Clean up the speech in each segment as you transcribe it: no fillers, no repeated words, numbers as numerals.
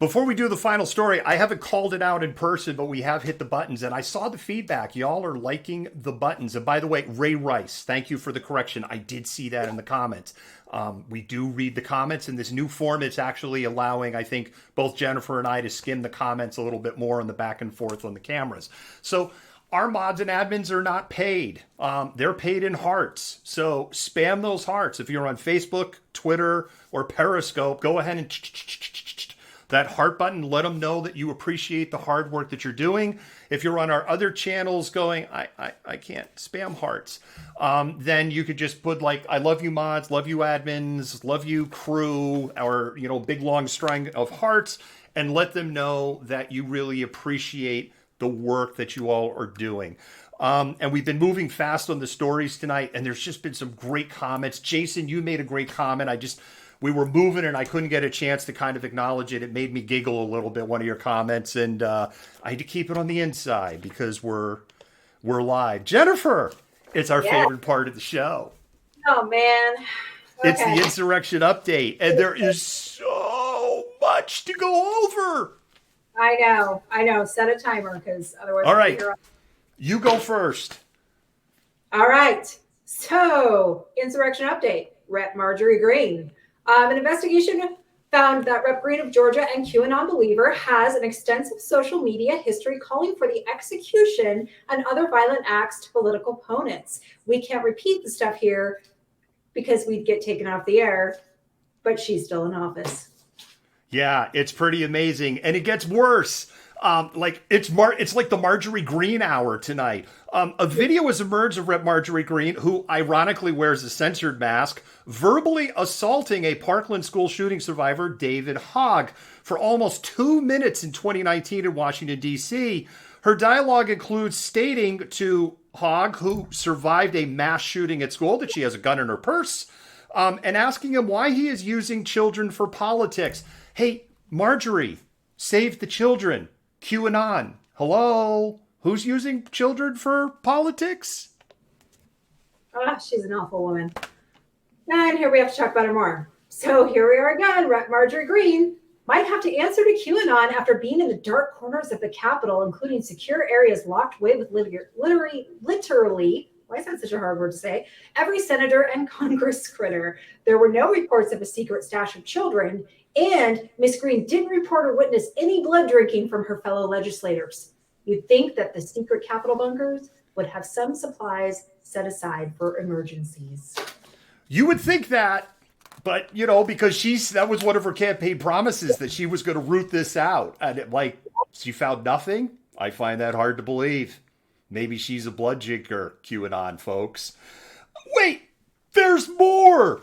Before we do the final story, I haven't called it out in person, but we have hit the buttons, and I saw the feedback. Y'all are liking the buttons. And by the way, Ray Rice, thank you for the correction. I did see that in the comments. We do read the comments, and this new form is actually allowing, I think, both Jennifer and I to skim the comments a little bit more on the back and forth on the cameras. So our mods and admins are not paid. They're paid in hearts. So spam those hearts. If you're on Facebook, Twitter, or Periscope, go ahead and that heart button, let them know that you appreciate the hard work that you're doing. If you're on our other channels going, I can't spam hearts, then you could just put like, I love you mods, love you admins, love you crew, or, you know, big long string of hearts, and let them know that you really appreciate the work that you all are doing. And we've been moving fast on the stories tonight, and there's just been some great comments. Jason, you made a great comment. We were moving and I couldn't get a chance to kind of acknowledge it. It made me giggle a little bit, one of your comments, and I had to keep it on the inside because we're live. Jennifer, it's our favorite part of the show. Oh, man. Okay. It's the Insurrection update, and there is so much to go over. I know. Set a timer because otherwise... All right. You go first. All right. So, Insurrection update. Rep. Marjorie Greene. An investigation found that Rep. Greene of Georgia and QAnon believer has an extensive social media history calling for the execution and other violent acts to political opponents. We can't repeat the stuff here because we'd get taken off the air, but she's still in office. Yeah, it's pretty amazing. And it gets worse. It's like the Marjorie Greene hour tonight. A video has emerged of Rep. Marjorie Greene, who ironically wears a censored mask, verbally assaulting a Parkland school shooting survivor, David Hogg, for almost 2 minutes in 2019 in Washington, D.C. Her dialogue includes stating to Hogg, who survived a mass shooting at school, that she has a gun in her purse, and asking him why he is using children for politics. Hey, Marjorie, save the children. QAnon. Hello? Who's using children for politics? Oh, she's an awful woman. And here we have to talk about her more. So here we are again. Rep. Marjorie Greene might have to answer to QAnon after being in the dark corners of the Capitol, including secure areas locked away with literally, why is that such a hard word to say, every senator and Congress critter. There were no reports of a secret stash of children, and Miss Greene didn't report or witness any blood drinking from her fellow legislators. You'd think that the secret Capitol bunkers would have some supplies set aside for emergencies. You would think that, but, you know, because that was one of her campaign promises, that she was going to root this out. And she found nothing. I find that hard to believe. Maybe she's a blood drinker, QAnon folks. Wait, there's more.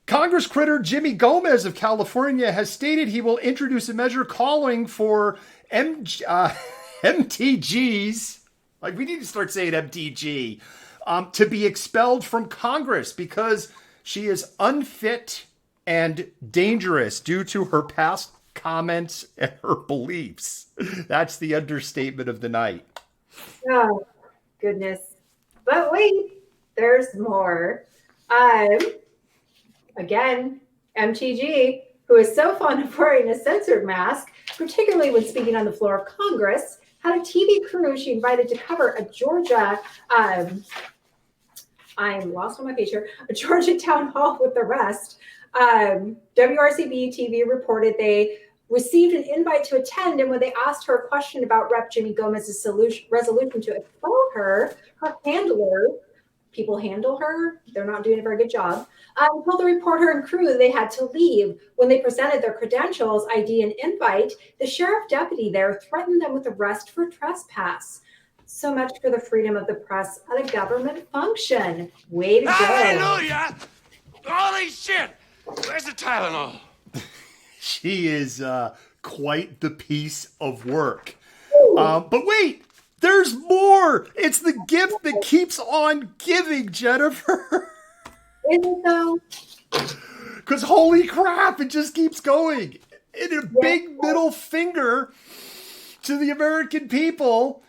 Congress critter Jimmy Gomez of California has stated he will introduce a measure calling for MTGs, like we need to start saying MTG, to be expelled from Congress because she is unfit and dangerous due to her past comments and her beliefs. That's the understatement of the night. Oh, goodness. But wait, there's more. Again, MTG, who is so fond of wearing a censored mask, particularly when speaking on the floor of Congress, had a TV crew she invited to cover a Georgia, I'm lost on my page here, a Georgia town hall with the rest. WRCB TV reported they received an invite to attend, and when they asked her a question about Rep. Jimmy Gomez's resolution to expel her, her handler, people handle her, they're not doing a very good job, told the reporter and crew that they had to leave. When they presented their credentials, ID, and invite, the sheriff deputy there threatened them with arrest for trespass. So much for the freedom of the press at a government function. Way to go. Hallelujah! Holy shit! Where's the Tylenol? She is quite the piece of work. But wait, there's more. It's the gift that keeps on giving, Jennifer. Is it though? Because holy crap, it just keeps going. And a big middle finger to the American people.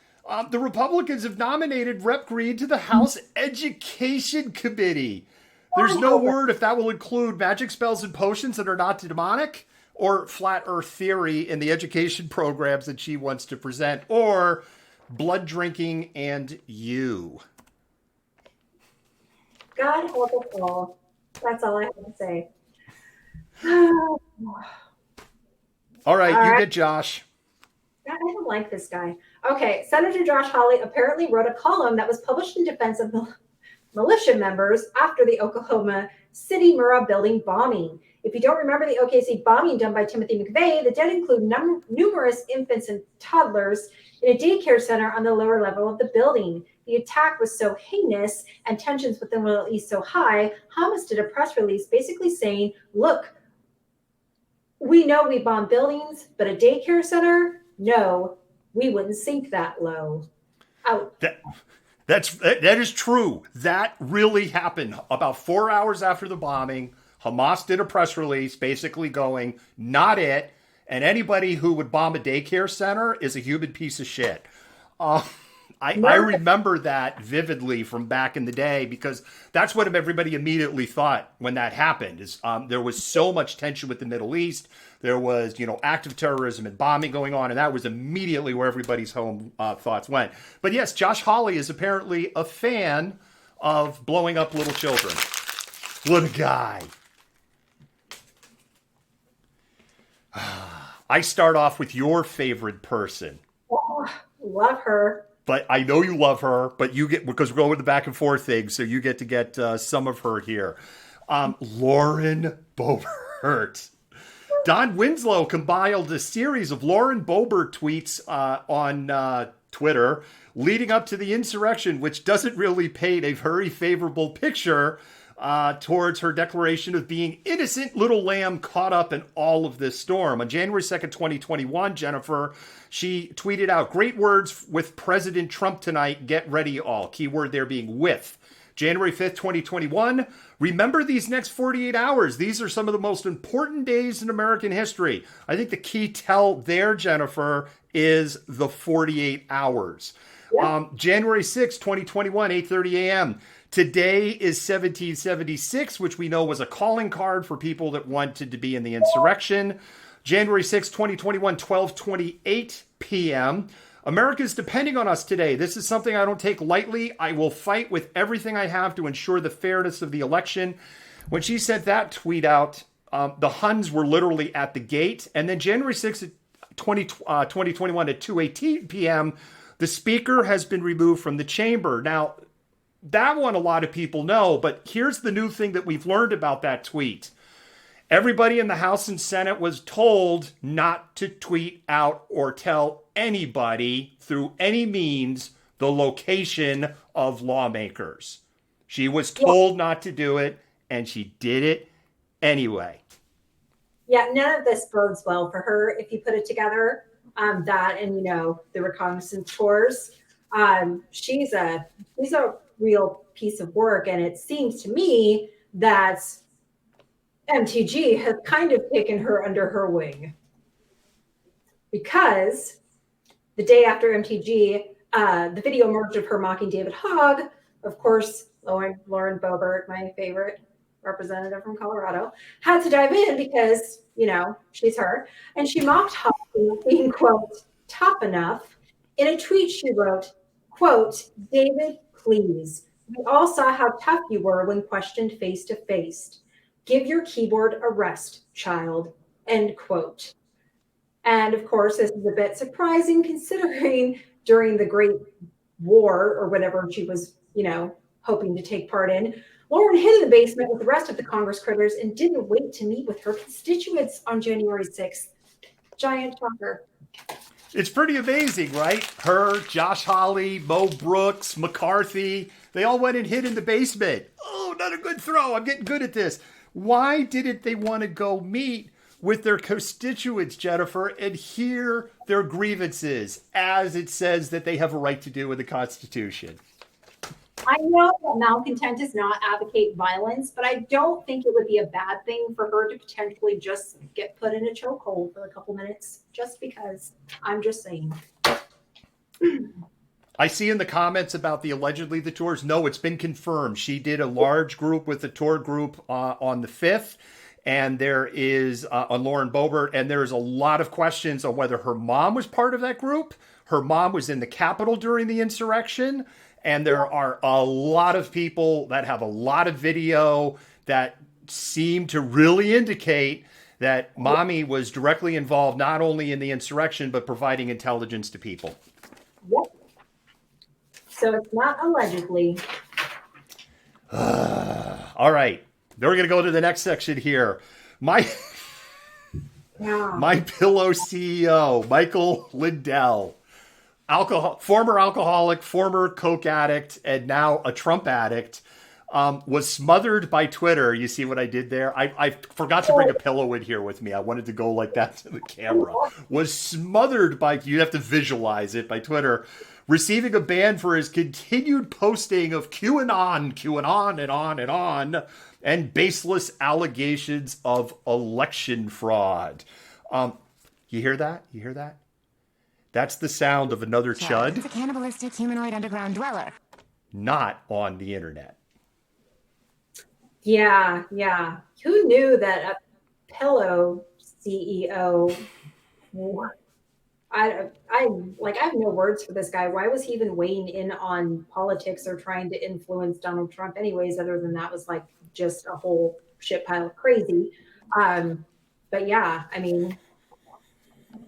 The Republicans have nominated Rep. Greene to the House Education Committee. There's no word if that will include magic spells and potions that are not demonic, or flat earth theory in the education programs that she wants to present, or blood drinking and you. God help us all. That's all I have to say. All right, All you right. get Josh. I don't like this guy. Okay, Senator Josh Hawley apparently wrote a column that was published in defense of militia members after the Oklahoma City Murrah building bombing. If you don't remember the OKC bombing done by Timothy McVeigh, the dead include numerous infants and toddlers in a daycare center on the lower level of the building. The attack was so heinous and tensions within the Middle East so high, Hamas did a press release basically saying, look, we know we bomb buildings, but a daycare center? No, we wouldn't sink that low. Out. That is true. That really happened. About 4 hours after the bombing, Hamas did a press release basically going, not it, and anybody who would bomb a daycare center is a human piece of shit. I remember that vividly from back in the day because that's what everybody immediately thought when that happened. Is there was so much tension with the Middle East. There was, active terrorism and bombing going on, and that was immediately where everybody's home thoughts went. But yes, Josh Hawley is apparently a fan of blowing up little children. What a guy. I start off with your favorite person. Oh, love her. But I know you love her, but you get, because we're going with the back and forth thing, so you get to get some of her here. Lauren Boebert. Don Winslow compiled a series of Lauren Boebert tweets on Twitter leading up to the insurrection, which doesn't really paint a very favorable picture towards her declaration of being innocent little lamb caught up in all of this storm. On January 2nd, 2021, Jennifer, she tweeted out, great words with President Trump tonight. Get ready all. Keyword there being with. January 5th, 2021. Remember these next 48 hours. These are some of the most important days in American history. I think the key tell there, Jennifer, is the 48 hours. Yeah. January 6th, 2021, 8:30 a.m. Today is 1776, which we know was a calling card for people that wanted to be in the insurrection. January 6th, 2021, 12:28 p.m. America's depending on us today. This is something I don't take lightly. I will fight with everything I have to ensure the fairness of the election. When she sent that tweet out, the Huns were literally at the gate. And then January 6th, 2021 at 2:18 p.m., the speaker has been removed from the chamber. Now, that one a lot of people know, but here's the new thing that we've learned about that tweet. Everybody in the House and Senate was told not to tweet out or tell anybody through any means the location of lawmakers. She was told not to do it, and she did it anyway. Yeah, none of this bodes well for her if you put it together. That and the reconnaissance tours. She's a real piece of work, and it seems to me that MTG has kind of taken her under her wing, because the day after MTG, the video emerged of her mocking David Hogg. Of course, Lauren Boebert, my favorite representative from Colorado, had to dive in because, she's her. And she mocked Hogg for being, quote, tough enough. In a tweet, she wrote, quote, David, please. We all saw how tough you were when questioned face to face. Give your keyboard a rest, child, end quote. And of course, this is a bit surprising considering during the Great War or whatever she was, hoping to take part in, Lauren hid in the basement with the rest of the Congress critters and didn't wait to meet with her constituents on January 6th. Giant shocker. It's pretty amazing, right? Her, Josh Hawley, Mo Brooks, McCarthy, they all went and hid in the basement. Oh, not a good throw. I'm getting good at this. Why didn't they want to go meet with their constituents, Jennifer, and hear their grievances, as it says that they have a right to do in the Constitution? I know that malcontent does not advocate violence, but I don't think it would be a bad thing for her to potentially just get put in a chokehold for a couple minutes, just because. I'm just saying. I see in the comments about allegedly the tours. No, it's been confirmed. She did a large group with the tour group on the 5th. and there is on Lauren Boebert, and there's a lot of questions on whether her mom was part of that group. Her mom was in the Capitol during the insurrection, and there are a lot of people that have a lot of video that seem to really indicate that mommy was directly involved not only in the insurrection but providing intelligence to people. Yep. So it's not allegedly. All right. Then we're going to go to the next section here. My Pillow CEO, Michael Lindell, former alcoholic, former coke addict, and now a Trump addict, was smothered by Twitter. You see what I did there? I forgot to bring a pillow in here with me. I wanted to go like that to the camera. Was smothered by, you have to visualize it, by Twitter, receiving a ban for his continued posting of QAnon and on, and baseless allegations of election fraud. You hear that? You hear that? That's the sound of another chud. It's a cannibalistic humanoid underground dweller. Not on the internet. Yeah. Who knew that a pillow CEO? I have no words for this guy. Why was he even weighing in on politics or trying to influence Donald Trump anyways, other than that was like just a whole shit pile of crazy. But yeah, I mean,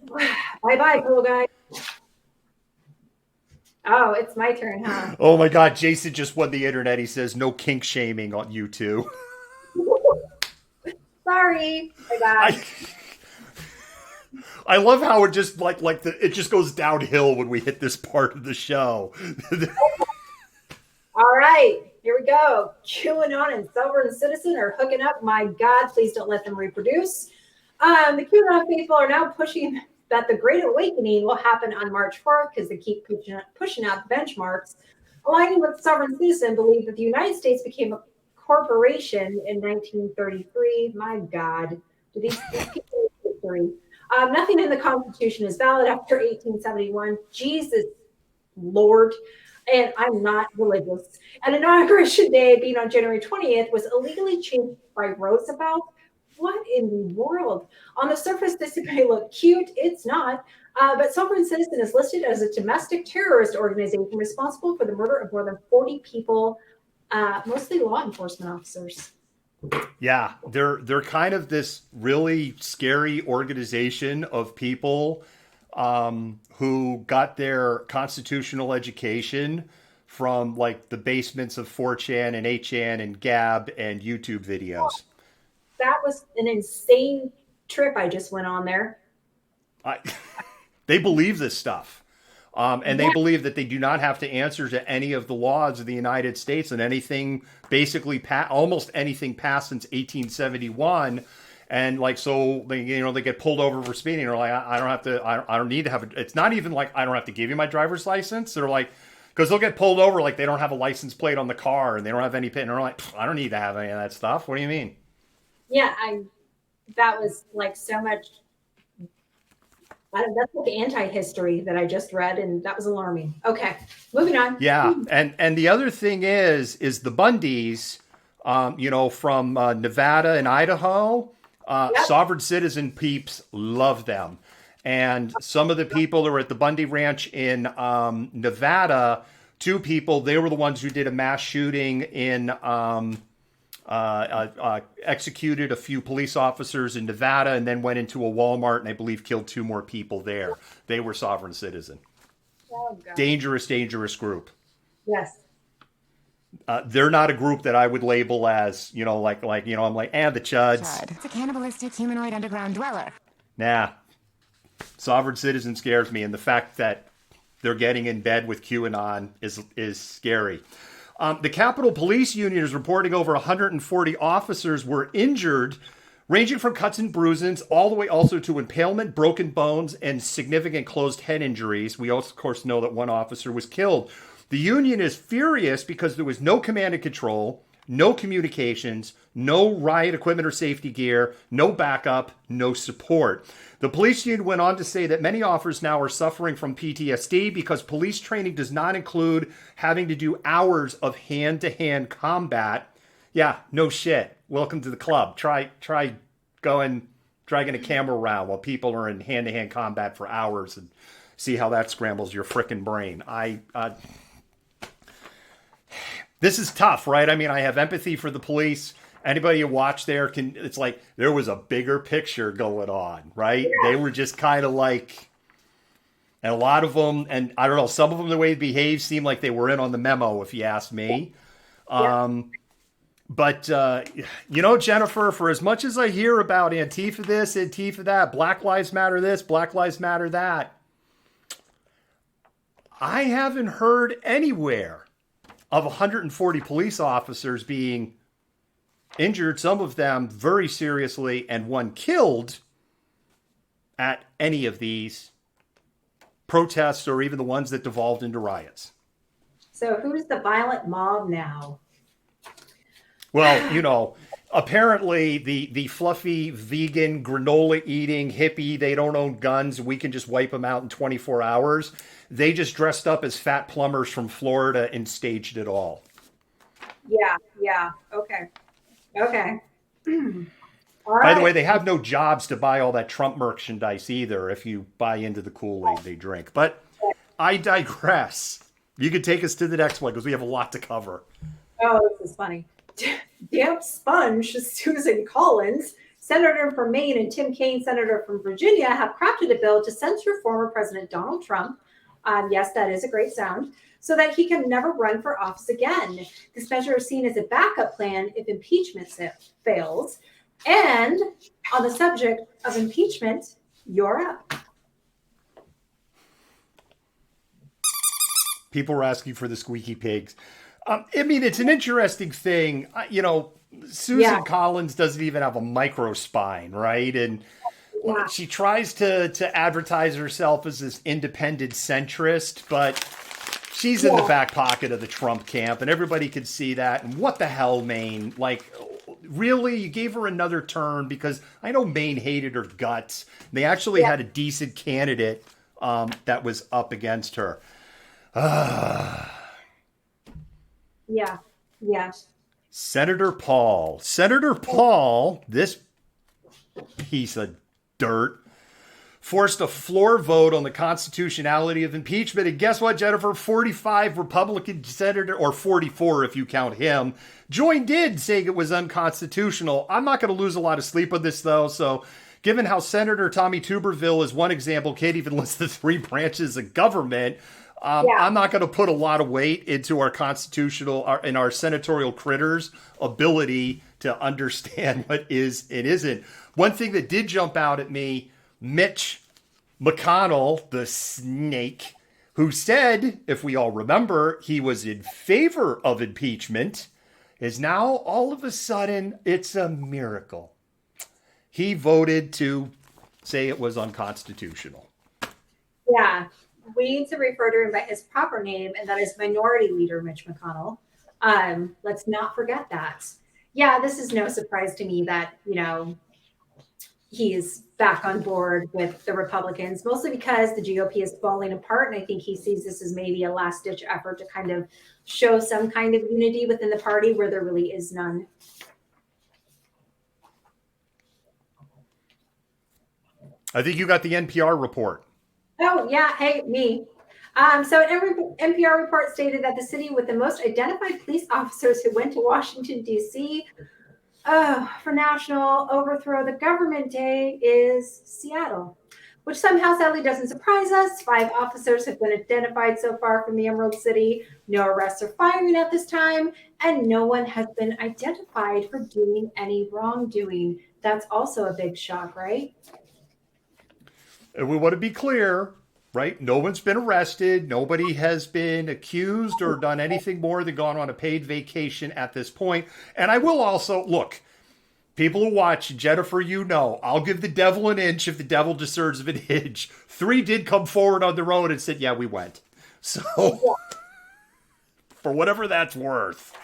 bye pillow guy. Oh, it's my turn, huh? Oh my God, Jason just won the internet. He says no kink shaming on you two. Sorry, my God. I love how it just it just goes downhill when we hit this part of the show. All right, here we go. QAnon and Sovereign Citizen are hooking up. My God, please don't let them reproduce. The QAnon faithful are now pushing that the Great Awakening will happen on March 4th because they keep pushing out benchmarks. Aligning with Sovereign Citizen, believe that the United States became a corporation in 1933. My God, do these people history? Nothing in the Constitution is valid after 1871. Jesus Lord. And I'm not religious. And Inauguration Day, being on January 20th, was illegally changed by Roosevelt. What in the world? On the surface, this may look cute. It's not. But Sovereign Citizen is listed as a domestic terrorist organization responsible for the murder of more than 40 people, mostly law enforcement officers. Yeah, they're kind of this really scary organization of people who got their constitutional education from like the basements of 4chan and 8chan and Gab and YouTube videos. That was an insane trip I just went on there. They believe this stuff. And they believe that they do not have to answer to any of the laws of the United States, and anything basically almost anything passed since 1871. And like, so they, they get pulled over for speeding. They're like, I don't need to have it's not even like, I don't have to give you my driver's license. They're like, because they'll get pulled over like they don't have a license plate on the car and they don't have any pin. And they're like, I don't need to have any of that stuff. What do you mean? Yeah, that was like so much. That's like anti-history that I just read, and that was alarming. Okay, moving on. Yeah, and the other thing is the Bundys, from Nevada and Idaho, Sovereign Citizen peeps love them. And some of the people that were at the Bundy Ranch in Nevada, 2 people, they were the ones who did a mass shooting in executed a few police officers in Nevada and then went into a Walmart and I believe killed 2 more people there. They were Sovereign Citizen. Oh, God. Dangerous group. Yes. They're not a group that I would label as, I'm like, the chuds. It's a cannibalistic humanoid underground dweller. Nah. Sovereign Citizen scares me, and the fact that they're getting in bed with QAnon is scary. The Capitol Police Union is reporting over 140 officers were injured, ranging from cuts and bruises all the way also to impalement, broken bones, and significant closed head injuries. We also, of course, know that 1 officer was killed. The union is furious because there was no command and control, no communications, no riot equipment or safety gear, no backup, no support. The police union went on to say that many officers now are suffering from PTSD because police training does not include having to do hours of hand-to-hand combat. Yeah, no shit. Welcome to the club. Try dragging a camera around while people are in hand-to-hand combat for hours and see how that scrambles your frickin' brain. This is tough, right? I mean, I have empathy for the police. Anybody who watched there it's like there was a bigger picture going on, right? Yeah. They were just kind of like, and a lot of them, and I don't know, some of them, the way they behaved seemed like they were in on the memo, if you ask me. Yeah. But, Jennifer, for as much as I hear about Antifa this, Antifa that, Black Lives Matter this, Black Lives Matter that, I haven't heard anywhere of 140 police officers being injured, some of them very seriously, and one killed at any of these protests or even the ones that devolved into riots. So who's the violent mob now? Well, apparently the fluffy vegan granola eating hippie, they don't own guns. We can just wipe them out in 24 hours. They just dressed up as fat plumbers from Florida and staged it all. Yeah. Okay. All By the way, they have no jobs to buy all that Trump merchandise either if you buy into the Kool-Aid they drink. But I digress. You could take us to the next one because we have a lot to cover. Oh, this is funny. Damp sponge Susan Collins, senator from Maine, and Tim Kaine, senator from Virginia, have crafted a bill to censor former President Donald Trump. Yes, that is a great sound. So that he can never run for office again. This measure is seen as a backup plan if impeachment fails. And on the subject of impeachment, you're up. People were asking for the squeaky pigs. It's an interesting thing. Susan Collins doesn't even have a microspine, right? And she tries to advertise herself as this independent centrist, but she's in the back pocket of the Trump camp, and everybody could see that. And what the hell, Maine? Like, really? You gave her another turn? Because I know Maine hated her guts. They actually had a decent candidate that was up against her. Yeah. Senator Paul, this piece of dirt, forced a floor vote on the constitutionality of impeachment. And guess what, Jennifer? 45 Republican senators, or 44 if you count him, joined in saying it was unconstitutional. I'm not going to lose a lot of sleep on this, though. So given how Senator Tommy Tuberville is one example, can't even list the three branches of government, I'm not going to put a lot of weight into our our senatorial critters' ability to understand what is and isn't. One thing that did jump out at me, Mitch McConnell, the snake, who said, if we all remember, he was in favor of impeachment, is now all of a sudden, it's a miracle. He voted to say it was unconstitutional. Yeah. We need to refer to him by his proper name, and that is Minority Leader Mitch McConnell. Let's not forget that. Yeah, this is no surprise to me that, he's back on board with the Republicans, mostly because the GOP is falling apart. And I think he sees this as maybe a last-ditch effort to kind of show some kind of unity within the party where there really is none. I think you got the NPR report. Oh, yeah. Hey, me. So an NPR report stated that the city with the most identified police officers who went to Washington, D.C. For National Overthrow the Government Day is Seattle, which somehow sadly doesn't surprise us. 5 officers have been identified so far from the Emerald City. No arrests or firing at this time, and no one has been identified for doing any wrongdoing. That's also a big shock, right? And we want to be clear, right? No one's been arrested. Nobody has been accused or done anything more than gone on a paid vacation at this point. And I will also, look, people who watch, Jennifer, I'll give the devil an inch if the devil deserves an inch. 3 did come forward on their own and said, yeah, we went. So, for whatever that's worth.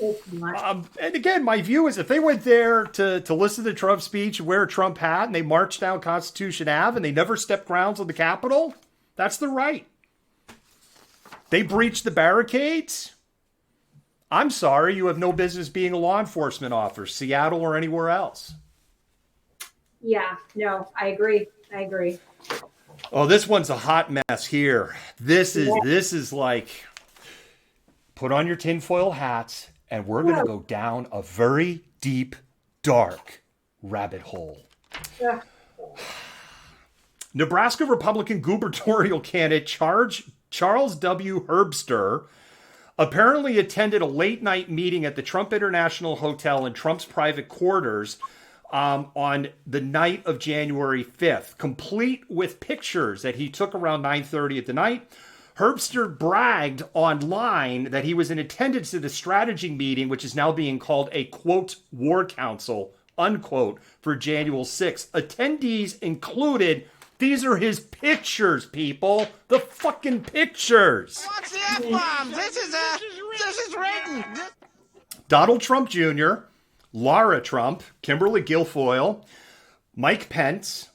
And again, my view is if they went there to listen to Trump's speech, wear a Trump hat, and they marched down Constitution Ave and they never stepped grounds on the Capitol, that's their right. They breached the barricades. I'm sorry, you have no business being a law enforcement officer, Seattle or anywhere else. Yeah, no, I agree. Oh, this one's a hot mess here. This is like, put on your tinfoil hats, and we're gonna Yeah. go down a very deep, dark rabbit hole. Yeah. Nebraska Republican gubernatorial candidate Charles W. Herbster apparently attended a late night meeting at the Trump International Hotel in Trump's private quarters on the night of January 5th, complete with pictures that he took around 9:30 at the night. Herbster bragged online that he was in attendance at the strategy meeting, which is now being called a, quote, war council, unquote, for January 6th. Attendees included, these are his pictures, people. The fucking pictures. What's the F-bomb? This is written. Donald Trump Jr., Lara Trump, Kimberly Guilfoyle, Mike Pence,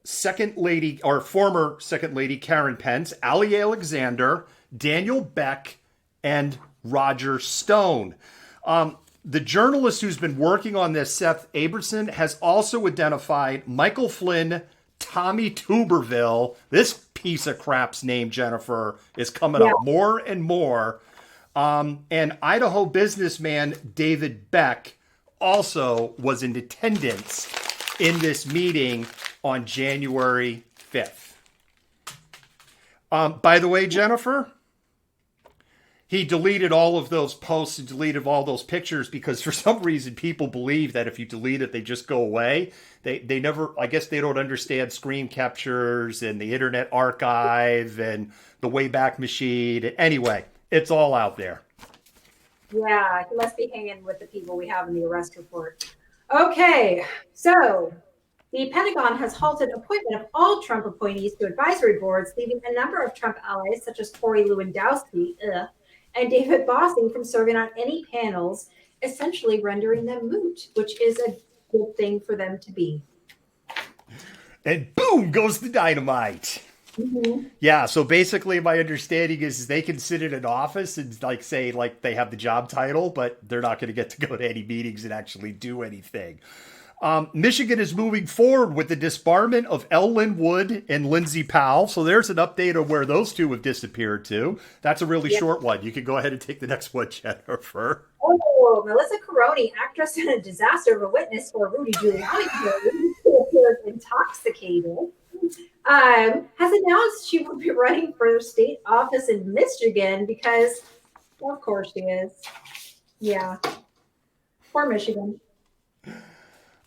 Second Lady, or former Second Lady Karen Pence, Ali Alexander, Daniel Beck, and Roger Stone. The journalist who's been working on this, Seth Aberson, has also identified Michael Flynn, Tommy Tuberville. This piece of crap's name, Jennifer, is coming up more and more. And Idaho businessman David Beck also was in attendance in this meeting on January 5th. By the way, Jennifer, he deleted all of those posts and deleted all those pictures because for some reason people believe that if you delete it, they just go away. They never, I guess they don't understand screen captures and the Internet Archive and the Wayback Machine. Anyway, it's all out there. Yeah, he must be hanging with the people we have in the arrest report. Okay, so the Pentagon has halted appointment of all Trump appointees to advisory boards, leaving a number of Trump allies, such as Corey Lewandowski and David Bossie, from serving on any panels, essentially rendering them moot, which is a good thing for them to be. And boom goes the dynamite. Mm-hmm. Yeah, so basically my understanding is they can sit in an office and say they have the job title, but they're not going to get to go to any meetings and actually do anything. Michigan is moving forward with the disbarment of L. Lynn Wood and Lindsey Powell. So there's an update of where those two have disappeared to. That's a really short one. You can go ahead and take the next one, Jennifer. Oh, Melissa Caroni, actress and a disaster of a witness for Rudy Giuliani, who appeared intoxicated, has announced she will be running for state office in Michigan because, of course, she is. Yeah. For Michigan.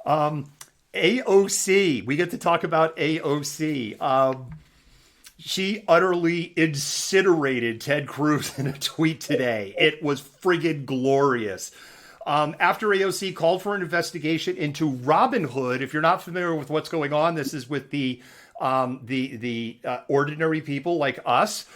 AOC, we get to talk about AOC. She utterly incinerated Ted Cruz in a tweet today. It was friggin' glorious. After AOC called for an investigation into Robinhood, if you're not familiar with what's going on, this is with the ordinary people like us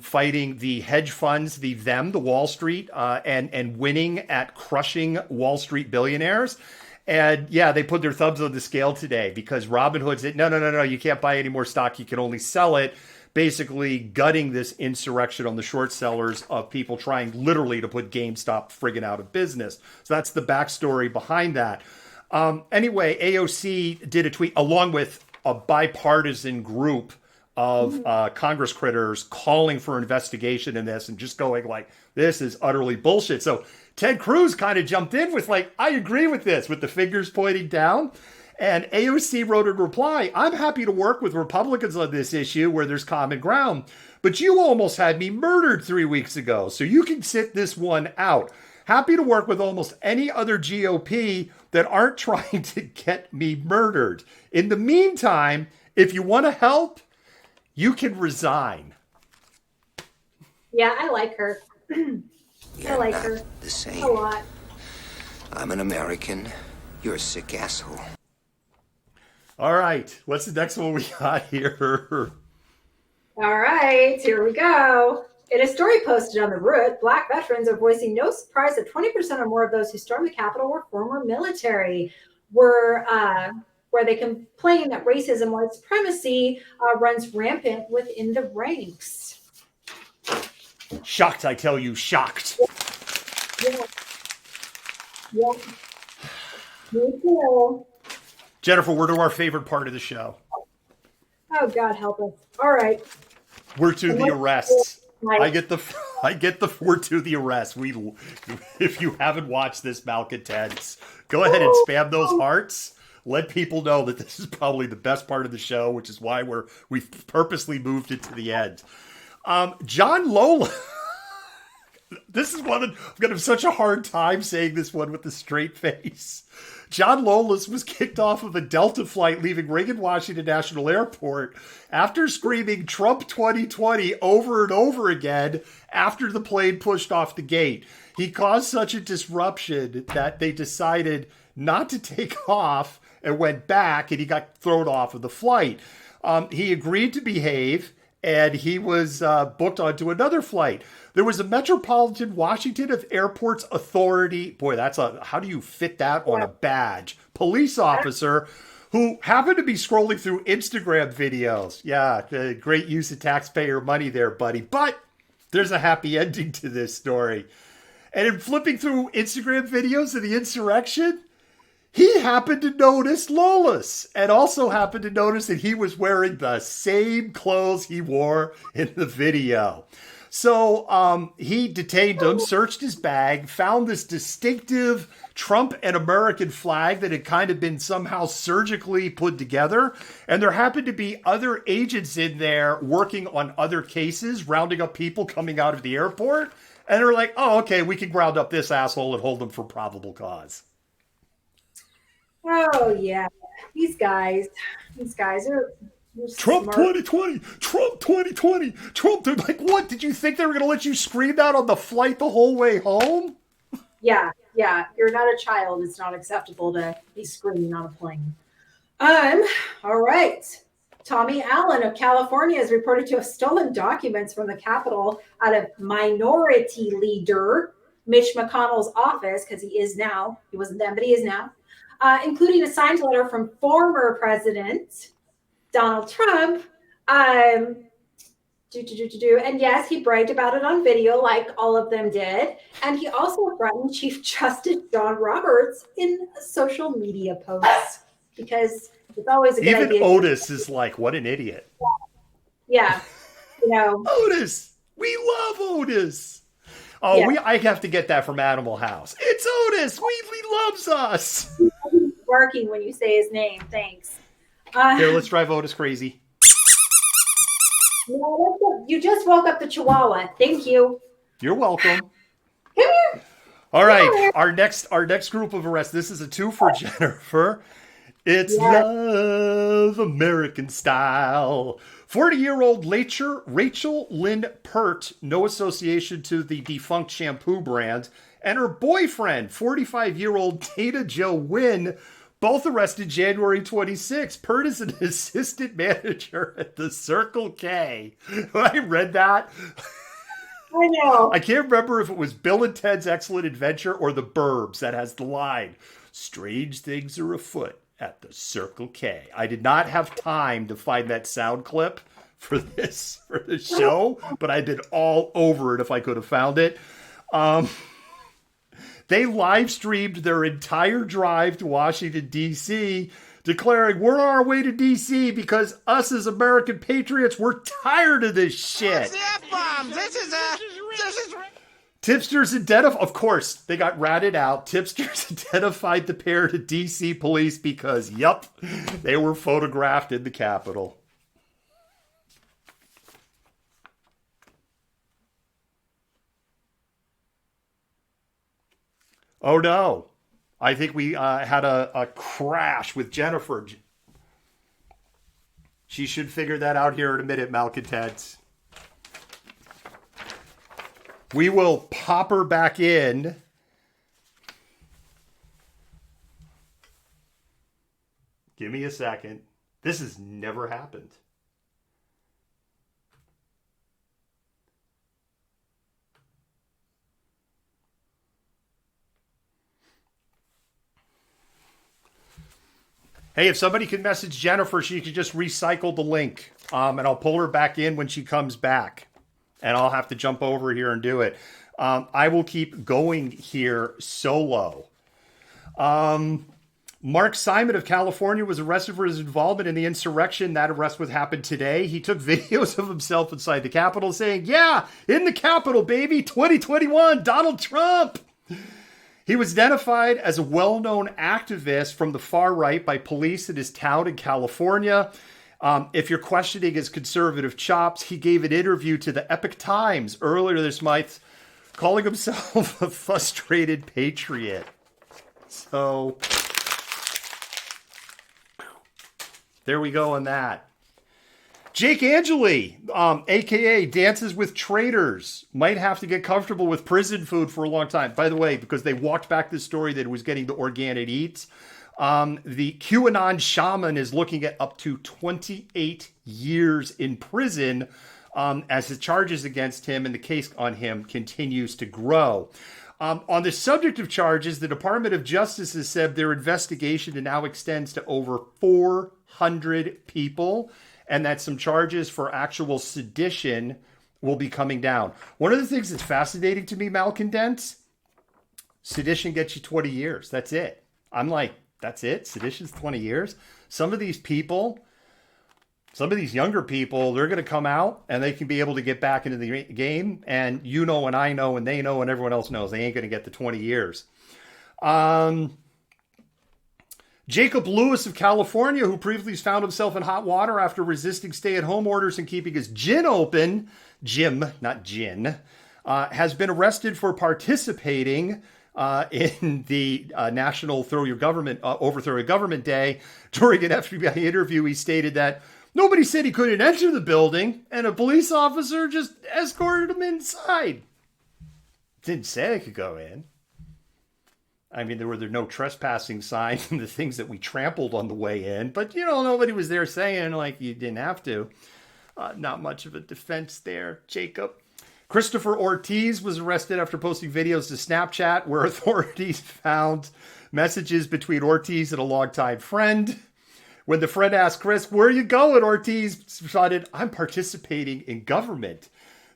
fighting the hedge funds, the Wall Street, and winning at crushing Wall Street billionaires. And yeah, they put their thumbs on the scale today because Robinhood said, no, you can't buy any more stock. You can only sell it, basically gutting this insurrection on the short sellers of people trying literally to put GameStop friggin' out of business. So that's the backstory behind that. Anyway, AOC did a tweet along with a bipartisan group of Congress critters calling for investigation in this and just going this is utterly bullshit. So Ted Cruz kind of jumped in with I agree with this, with the fingers pointing down. And AOC wrote in reply, I'm happy to work with Republicans on this issue where there's common ground, but you almost had me murdered 3 weeks ago, so you can sit this one out. Happy to work with almost any other GOP that aren't trying to get me murdered. In the meantime, if you want to help, you can resign. Yeah, I like her. I like her the same. a lot. I'm an American. You're a sick asshole. All right. What's the next one we got here? All right, here we go. In a story posted on The Root, Black veterans are voicing no surprise that 20% or more of those who stormed the Capitol were former military, where they complain that racism, white supremacy runs rampant within the ranks. Shocked, I tell you, shocked. Yeah. Me too. Jennifer, we're to our favorite part of the show. Oh, God help us. All right. We're to the arrests. I get the we're to the arrest. If you haven't watched this, malcontents, go ahead and spam those hearts. Let people know that this is probably the best part of the show, which is why we've purposely moved it to the end. John Lola. This is one I'm going to have such a hard time saying this one with a straight face. John Lolas was kicked off of a Delta flight leaving Reagan Washington National Airport after screaming Trump 2020 over and over again after the plane pushed off the gate. He caused such a disruption that they decided not to take off and went back, and he got thrown off of the flight. He agreed to behave, and he was booked onto another flight. There was a Metropolitan Washington Airports Authority. Boy, how do you fit that on a badge? Police officer who happened to be scrolling through Instagram videos. Yeah, great use of taxpayer money there, buddy. But there's a happy ending to this story. And in flipping through Instagram videos of the insurrection, he happened to notice Lolas and also happened to notice that he was wearing the same clothes he wore in the video. So he detained him, searched his bag, found this distinctive Trump and American flag that had kind of been somehow surgically put together. And there happened to be other agents in there working on other cases, rounding up people coming out of the airport. And they're like, oh, okay, we can round up this asshole and hold him for probable cause. Oh, yeah. These guys are Trump smart. 2020, Trump 2020, Trump. They're like, what? Did you think they were going to let you scream that on the flight the whole way home? Yeah. You're not a child. It's not acceptable to be screaming on a plane. All right. Tommy Allen of California is reported to have stolen documents from the Capitol out of Minority Leader Mitch McConnell's office, because he wasn't then, but he is now, including a signed letter from former President Donald Trump. And yes, he bragged about it on video like all of them did. And he also threatened Chief Justice John Roberts in a social media post, because it's always a good idea. Even Otis is like, what an idiot. Yeah. Otis. We love Otis. Oh, yeah. I have to get that from Animal House. It's Otis. He loves us. He's barking when you say his name. Thanks. Here, let's drive Otis crazy. You just woke up the Chihuahua. Thank you. You're welcome. Come here. All right. Our next group of arrests. This is a two for Jennifer. It's Love American Style. 40-year-old Rachel Lynn Pert, no association to the defunct shampoo brand, and her boyfriend, 45-year-old Dana Joe Wynn, both arrested January 26. Pert is an assistant manager at the Circle K. When I read that, I know. I can't remember if it was Bill and Ted's Excellent Adventure or The Burbs that has the line, "Strange things are afoot at the Circle K." I did not have time to find that sound clip for this show, but I'd been all over it if I could have found it. They live streamed their entire drive to Washington, D.C., declaring, "We're on our way to D.C. because us as American patriots, we're tired of this shit." What's the F-bomb? This is Tipsters of course, they got ratted out. Tipsters identified the pair to D.C. police because, yup, they were photographed in the Capitol. Oh no, I think we had a crash with Jennifer. She should figure that out here in a minute, malcontents. We will pop her back in. Give me a second. This has never happened. Hey, if somebody could message Jennifer, she could just recycle the link. And I'll pull her back in when she comes back. And I'll have to jump over here and do it. I will keep going here solo. Mark Simon of California was arrested for his involvement in the insurrection. That arrest would happen today. He took videos of himself inside the Capitol saying, yeah, in the Capitol, baby, 2021, Donald Trump. He was identified as a well-known activist from the far right by police in his town in California. If you're questioning his conservative chops, he gave an interview to the Epoch Times earlier this month, calling himself a frustrated patriot. So there we go on that. Jake Angeli, a.k.a. Dances with Traitors, might have to get comfortable with prison food for a long time. By the way, because they walked back this story that it was getting the organic eats. The QAnon shaman is looking at up to 28 years in prison as the charges against him and the case on him continues to grow. On the subject of charges, the Department of Justice has said their investigation now extends to over 400 people, and that some charges for actual sedition will be coming down. One of the things that's fascinating to me, malcontents, sedition gets you 20 years. That's it. I'm like, that's it? Sedition's 20 years? Some of these people, some of these younger people, they're going to come out and they can be able to get back into the game. And you know, and I know, and they know, and everyone else knows they ain't going to get the 20 years. Jacob Lewis of California, who previously found himself in hot water after resisting stay-at-home orders and keeping his gym open, not gin, has been arrested for participating in the National Overthrow Your Government Day. During an FBI interview, he stated that nobody said he couldn't enter the building, and a police officer just escorted him inside. Didn't say they could go in. I mean, there were no trespassing signs and the things that we trampled on the way in. But, you know, nobody was there saying, like, you didn't have to. Not much of a defense there, Jacob. Christopher Ortiz was arrested after posting videos to Snapchat where authorities found messages between Ortiz and a longtime friend. When the friend asked Chris, where are you going? Ortiz responded, I'm participating in government.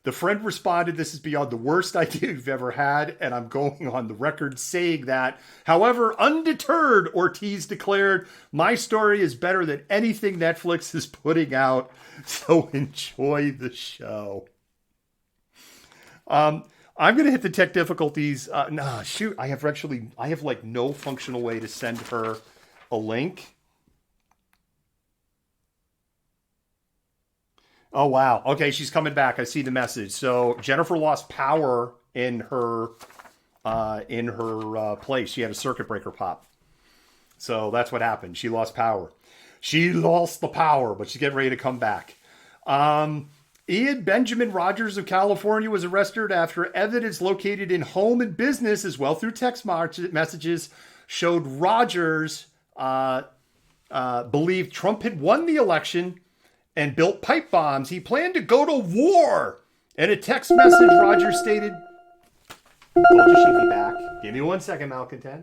The friend responded, this is beyond the worst idea you've ever had, and I'm going on the record saying that. However, undeterred, Ortiz declared, my story is better than anything Netflix is putting out, so enjoy the show. I'm going to hit the tech difficulties. I have like no functional way to send her a link. Oh, wow. Okay, she's coming back. I see the message. So Jennifer lost power in her place. She had a circuit breaker pop. So that's what happened. She lost power. She lost the power, but she's getting ready to come back. Ian Benjamin Rogers of California was arrested after evidence located in home and business, as well through text messages, showed Rogers believed Trump had won the election and built pipe bombs. He planned to go to war. In a text message, Rogers stated, told you she'd be back. Give me 1 second, malcontent.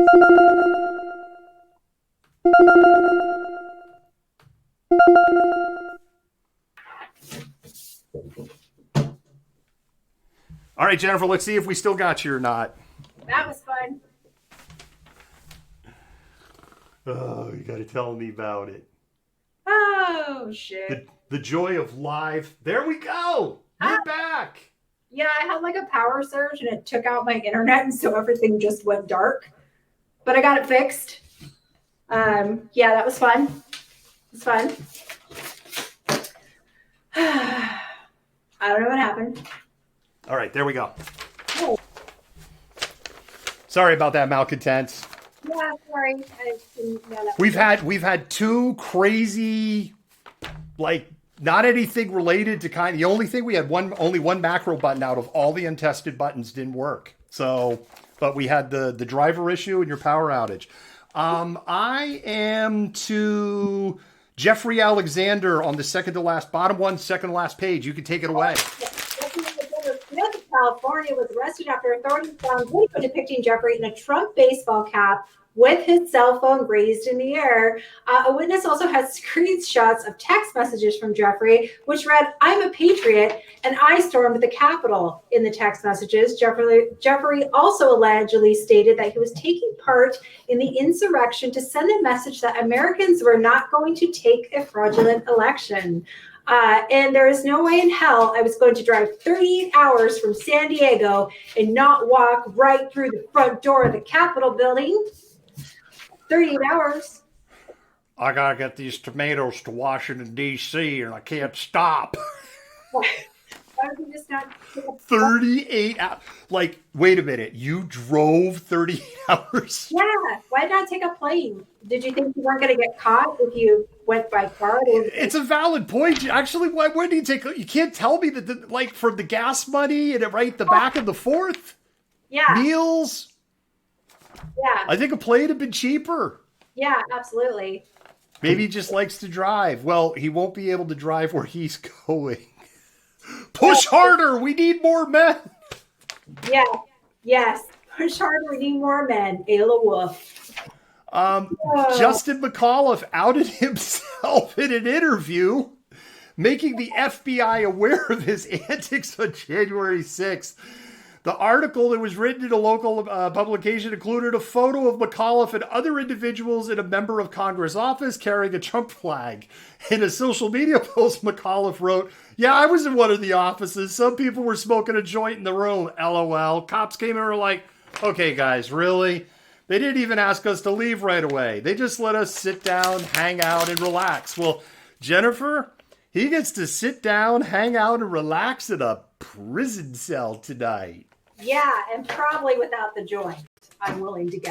All right, Jennifer, let's see if we still got you or not. That was fun. Oh, you got to tell me about it. Oh, shit. The joy of live. There we go. You're back. Yeah, I had like a power surge and it took out my internet, and so everything just went dark. But I got it fixed. Yeah, that was fun. It's fun. I don't know what happened. All right, there we go. Oh. Sorry about that, malcontent. Yeah, sorry. I didn't know that. We've had two crazy, like, not anything related to kind. The only thing we had only one macro button out of all the untested buttons didn't work. So, but we had the driver issue and your power outage. I am to Jeffrey Alexander on the second to last, bottom one, second to last page. You can take it away. California was arrested after authorities found video depicting Jeffrey in a Trump baseball cap with his cell phone raised in the air. A witness also has screenshots of text messages from Jeffrey, which read, "I'm a patriot and I stormed the Capitol." In the text messages, Jeffrey also allegedly stated that he was taking part in the insurrection to send a message that Americans were not going to take a fraudulent election. And there is no way in hell I was going to drive 38 hours from San Diego and not walk right through the front door of the Capitol building. 38 hours. I gotta get these tomatoes to Washington, D.C., and I can't stop. Why would you just not? 38 hours. Like, wait a minute. You drove 38 hours? Yeah. Why not take a plane? Did you think you weren't going to get caught if you went by car? It's a valid point. Actually, why do you take? You can't tell me that, like, for the gas money and right the back and the forth? Yeah. Meals? Yeah. I think a plane would have been cheaper. Yeah, absolutely. Maybe he just likes to drive. Well, he won't be able to drive where he's going. Push harder. We need more men. Yeah. Yes. Push harder. We need more men. Ayla Wolf. Justin McAuliffe outed himself in an interview, making the FBI aware of his antics on January 6th. The article that was written in a local publication included a photo of McAuliffe and other individuals in a member of Congress office carrying a Trump flag. In a social media post, McAuliffe wrote, "Yeah, I was in one of the offices. Some people were smoking a joint in the room. LOL. Cops came and were like, okay, guys, really? They didn't even ask us to leave right away. They just let us sit down, hang out, and relax." Well, Jennifer, he gets to sit down, hang out, and relax in a prison cell tonight. Yeah, and probably without the joint. I'm willing to guess.